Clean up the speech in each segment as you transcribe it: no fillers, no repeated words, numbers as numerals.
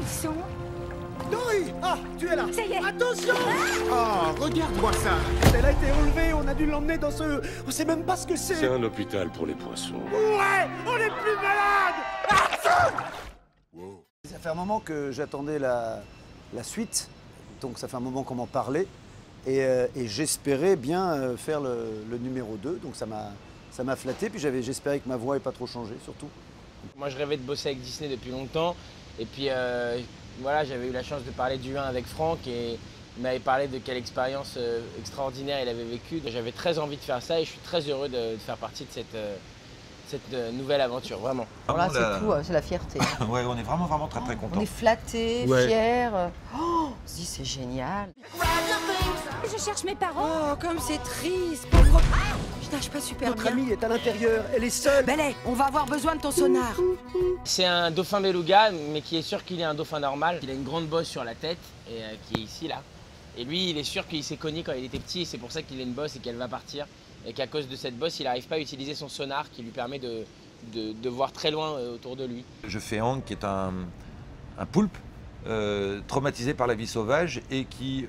ils sont? Dory! Ah, tu es là! Ça y est! Attention! Oh, regarde-moi ça! Elle a été relevée, on a dû l'emmener dans ce... On sait même pas ce que c'est! C'est un hôpital pour les poissons. Ouais! On est plus malades! Ah, wow. Ça fait un moment que j'attendais la suite, donc ça fait un moment qu'on m'en parlait, et j'espérais bien faire le numéro 2, donc ça m'a flatté, puis j'espérais que ma voix n'ait pas trop changé, surtout. Moi, je rêvais de bosser avec Disney depuis longtemps, et puis voilà, j'avais eu la chance de parler du 1 avec Franck, et il m'avait parlé de quelle expérience extraordinaire il avait vécue. J'avais très envie de faire ça, et je suis très heureux de faire partie de cette nouvelle aventure, vraiment. Voilà, c'est tout, c'est la fierté. Ouais, on est vraiment très contents. On est flattés, Ouais. fiers. Oh, on se dit c'est génial. Je cherche mes parents. Oh, comme c'est triste, pauvre. Ah, je nage pas super Notre bien. amie est à l'intérieur, elle est seule. Belay, on va avoir besoin de ton sonar. C'est un dauphin beluga, mais qui est sûr qu'il est un dauphin normal. Il a une grande bosse sur la tête, et qui est ici, là. Et lui, il est sûr qu'il s'est cogné quand il était petit, et c'est pour ça qu'il a une bosse et qu'elle va partir. Et qu'à cause de cette bosse, il n'arrive pas à utiliser son sonar qui lui permet de voir très loin autour de lui. Je fais Hank, qui est un poulpe traumatisé par la vie sauvage et qui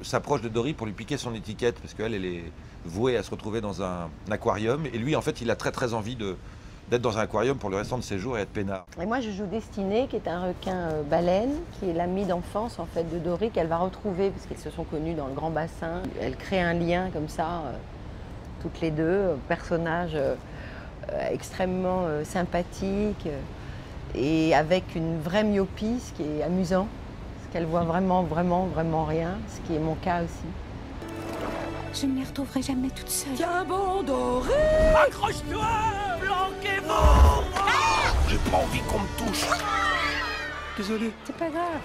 s'approche de Dory pour lui piquer son étiquette, parce qu'elle est vouée à se retrouver dans un aquarium. Et lui, en fait, il a très envie d'être dans un aquarium pour le restant de ses jours et être peinard. Et moi, je joue Destinée, qui est un requin baleine, qui est l'ami d'enfance en fait de Dory, qu'elle va retrouver parce qu'elles se sont connues dans le grand bassin. Elle crée un lien comme ça, toutes les deux, personnages extrêmement sympathiques et avec une vraie myopie, ce qui est amusant, parce qu'elle voit vraiment rien, ce qui est mon cas aussi. Je ne les retrouverai jamais toutes seules. Tiens bon, Dory! Accroche-toi! Planquez-vous! J'ai pas envie qu'on me touche. Désolé. C'est pas grave,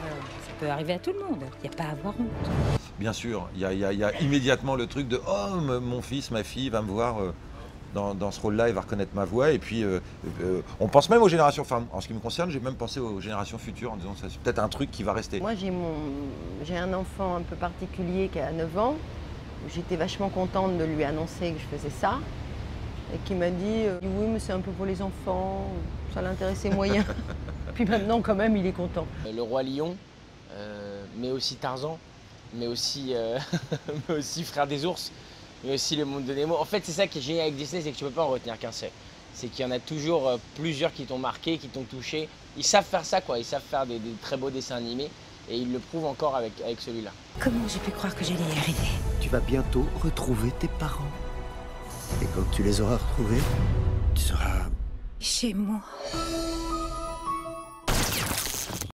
ça peut arriver à tout le monde. Il n'y a pas à avoir honte. Bien sûr, il y a immédiatement le truc de « Oh, mon fils, ma fille va me voir dans ce rôle-là, il va reconnaître ma voix. » Et puis, on pense même aux générations, enfin, en ce qui me concerne, j'ai même pensé aux générations futures en disant « C'est peut-être un truc qui va rester. » Moi, j'ai un enfant un peu particulier qui a 9 ans. J'étais vachement contente de lui annoncer que je faisais ça. Et qui m'a dit « Oui, mais c'est un peu pour les enfants, ça l'intéressait moyen. » Puis maintenant, quand même, il est content. Le Roi Lion, mais aussi Tarzan, mais aussi Frère des ours, mais aussi Le Monde de Nemo. En fait, c'est ça qui est génial avec Disney, c'est que tu ne peux pas en retenir qu'un seul. C'est qu'il y en a toujours plusieurs qui t'ont marqué, qui t'ont touché. Ils savent faire ça, quoi. Ils savent faire des très beaux dessins animés, et ils le prouvent encore avec celui-là. Comment j'ai pu croire que j'allais y arriver? Tu vas bientôt retrouver tes parents. Et quand tu les auras retrouvés, tu seras... Chez moi.